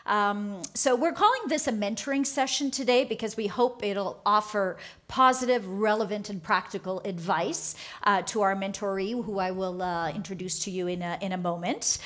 So we're calling this a mentoring session today because we hope it'll offer positive, relevant, and practical advice to our mentoree, who I will introduce to you in a moment.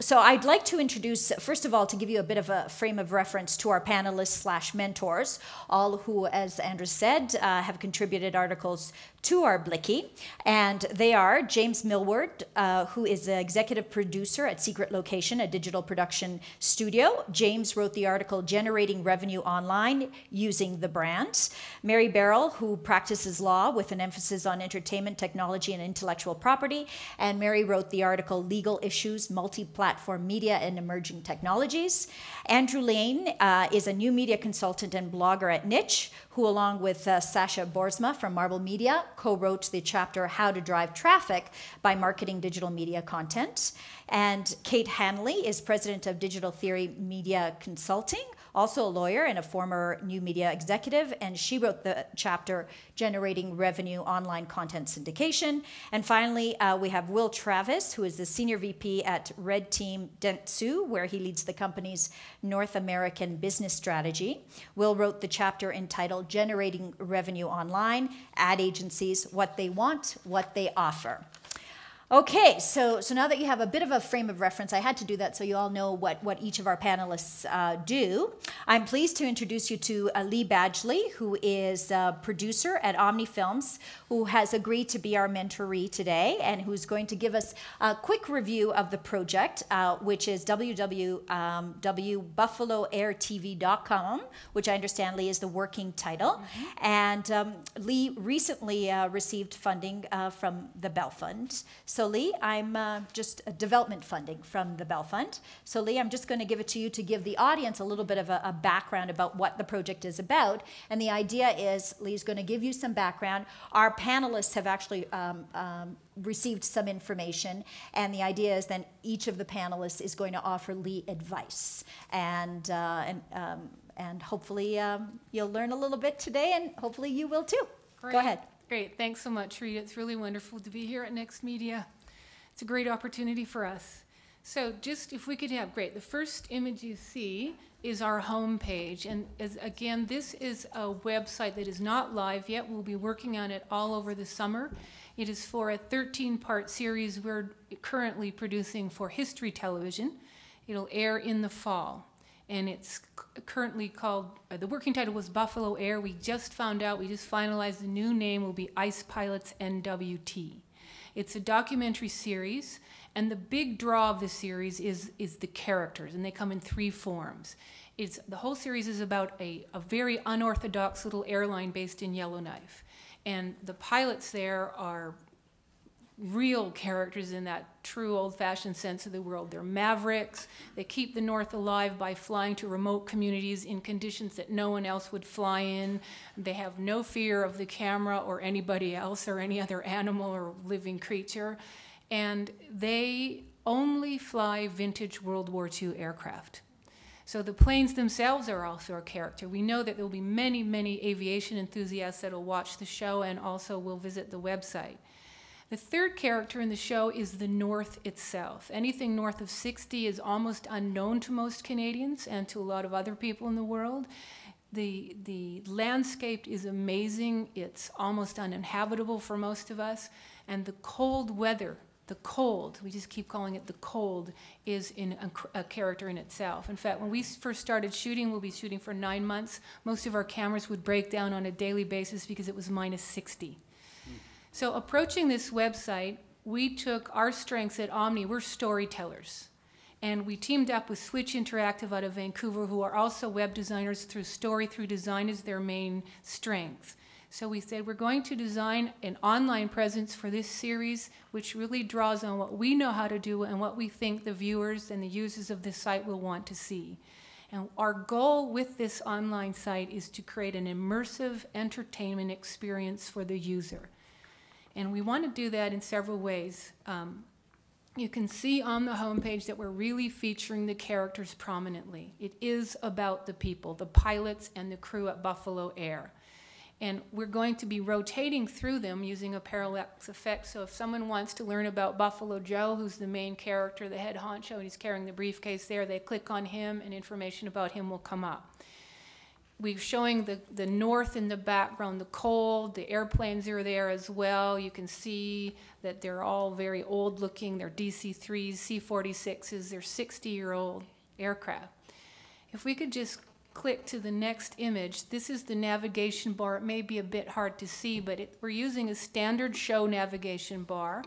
So I'd like to introduce, first of all, to give you a bit of a frame of reference to our panelists / mentors, all who, as Andrew said, have contributed articles to our Blicky. And they are James Millward, who is the executive producer at Secret Location, a digital production studio. James wrote the article Generating Revenue Online Using the Brand. Mary Barrell, who practices law with an emphasis on entertainment, technology, and intellectual property. And Mary wrote the article Legal Issues, Multi-Platform Media and Emerging Technologies. Andrew Lane is a new media consultant and blogger at Niche, who along with Sasha Borsma from Marble Media co-wrote the chapter How to Drive Traffic by Marketing Digital Media Content. And Kate Hanley is president of Digital Theory Media Consulting, also a lawyer and a former new media executive, and she wrote the chapter Generating Revenue Online Content Syndication. And finally, we have Will Travis, who is the senior VP at Red Team Dentsu, where he leads the company's North American business strategy. Will wrote the chapter entitled Generating Revenue Online, Ad Agencies, What They Want, What They Offer. Okay, so now that you have a bit of a frame of reference, I had to do that so you all know what each of our panelists do. I'm pleased to introduce you to Lee Badgley, who is a producer at Omni Films, who has agreed to be our mentoree today and who's going to give us a quick review of the project, which is www.buffaloairtv.com, which I understand, Lee, is the working title. Mm-hmm. And Lee recently received funding from the Bell Fund. So Lee, I'm just development funding from the Bell Fund. So Lee, I'm just going to give it to you to give the audience a little bit of a background about what the project is about. And the idea is Lee's going to give you some background. Our panelists have actually received some information. And the idea is then each of the panelists is going to offer Lee advice. And hopefully you'll learn a little bit today, and hopefully you will too. Great. Go ahead. Great. Thanks so much, Rita. It's really wonderful to be here at Next Media. It's a great opportunity for us. So just if we could have, great, the first image you see is our home page. And again, this is a website that is not live yet. We'll be working on it all over the summer. It is for a 13-part series we're currently producing for History Television. It'll air in the fall. And it's currently called, the working title was Buffalo Air. We just found out, we just finalized the new name will be Ice Pilots NWT. It's a documentary series, and the big draw of the series is the characters, and they come in 3 forms. The whole series is about a very unorthodox little airline based in Yellowknife. And the pilots there are real characters in that true old-fashioned sense of the word. They're mavericks. They keep the North alive by flying to remote communities in conditions that no one else would fly in. They have no fear of the camera or anybody else or any other animal or living creature. And they only fly vintage World War II aircraft. So the planes themselves are also a character. We know that there will be many, many aviation enthusiasts that will watch the show and also will visit the website. The third character in the show is the North itself. Anything north of 60 is almost unknown to most Canadians and to a lot of other people in the world. The landscape is amazing. It's almost uninhabitable for most of us. And the cold weather, the cold, we just keep calling it the cold, is a character in itself. In fact, when we first started shooting, we'll be shooting for 9 months, most of our cameras would break down on a daily basis because it was minus 60. So approaching this website, we took our strengths at Omni. We're storytellers. And we teamed up with Switch Interactive out of Vancouver, who are also web designers. Story through design is their main strength. So we said we're going to design an online presence for this series, which really draws on what we know how to do and what we think the viewers and the users of this site will want to see. And our goal with this online site is to create an immersive entertainment experience for the user. And we want to do that in several ways. You can see on the homepage that we're really featuring the characters prominently. It is about the people, the pilots and the crew at Buffalo Air. And we're going to be rotating through them using a parallax effect. So if someone wants to learn about Buffalo Joe, who's the main character, the head honcho, and he's carrying the briefcase there, they click on him and information about him will come up. We're showing the north in the background, the cold, the airplanes are there as well. You can see that they're all very old looking. They're DC-3s, C-46s, they're 60-year-old aircraft. If we could just click to the next image, this is the navigation bar. It may be a bit hard to see, but we're using a standard show navigation bar.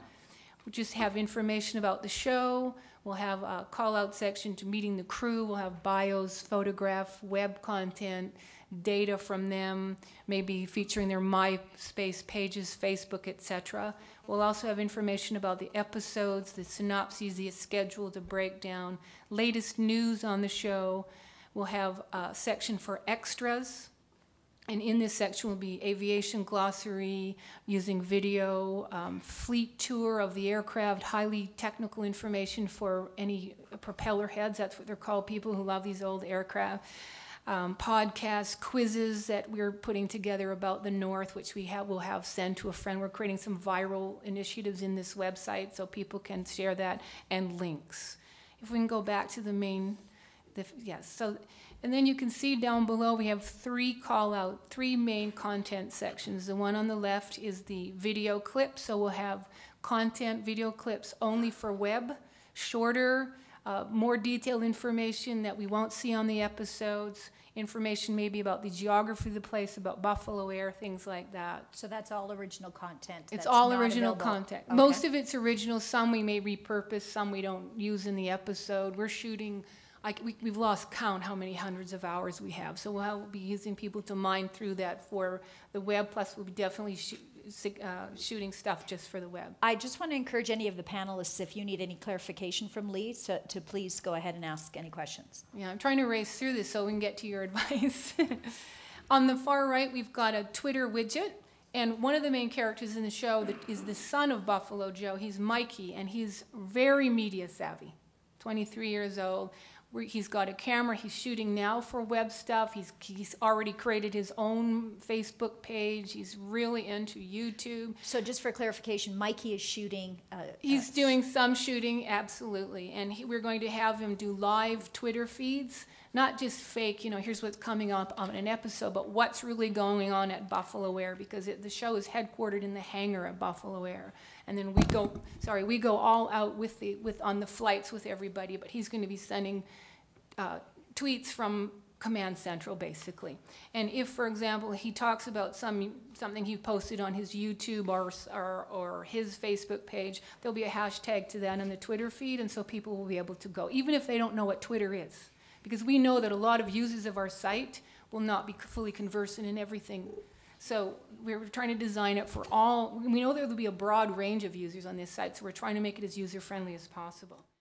We'll just have information about the show. We'll have a call-out section to meeting the crew. We'll have bios, photograph, web content, data from them, maybe featuring their MySpace pages, Facebook, etc. We'll also have information about the episodes, the synopses, the schedule, the breakdown, latest news on the show. We'll have a section for extras. And in this section will be aviation glossary, using video, fleet tour of the aircraft, highly technical information for any propeller heads, that's what they're called, people who love these old aircraft, podcasts, quizzes that we're putting together about the North, which we'll have sent to a friend. We're creating some viral initiatives in this website so people can share that, and links. If we can go back to the main, yes, so. And then you can see down below we have three main content sections. The one on the left is the video clips, so we'll have content, video clips only for web, shorter, more detailed information that we won't see on the episodes, information maybe about the geography of the place, about Buffalo Air, things like that. So that's all original content? It's all original available. Content. Okay. Most of it's original, some we may repurpose, some we don't use in the episode. We're shooting... we've lost count how many hundreds of hours we have, so we'll be using people to mine through that for the web, plus we'll be definitely shooting stuff just for the web. I just want to encourage any of the panelists, if you need any clarification from Lee, to please go ahead and ask any questions. Yeah, I'm trying to race through this so we can get to your advice. On the far right, we've got a Twitter widget, and one of the main characters in the show is the son of Buffalo Joe. He's Mikey, and he's very media savvy, 23 years old. He's got a camera. He's shooting now for web stuff. He's already created his own Facebook page. He's really into YouTube. So just for clarification, Mikey is shooting... He's doing some shooting, absolutely. And we're going to have him do live Twitter feeds, not just fake, here's what's coming up on an episode, but what's really going on at Buffalo Air, because the show is headquartered in the hangar at Buffalo Air. And then we go all out on the flights with everybody, but he's going to be sending tweets from Command Central, basically. And if, for example, he talks about something he posted on his YouTube or his Facebook page, there'll be a hashtag to that on the Twitter feed, and so people will be able to go, even if they don't know what Twitter is. Because we know that a lot of users of our site will not be fully conversant in everything. So we're trying to design it for all. We know there will be a broad range of users on this site, so we're trying to make it as user-friendly as possible.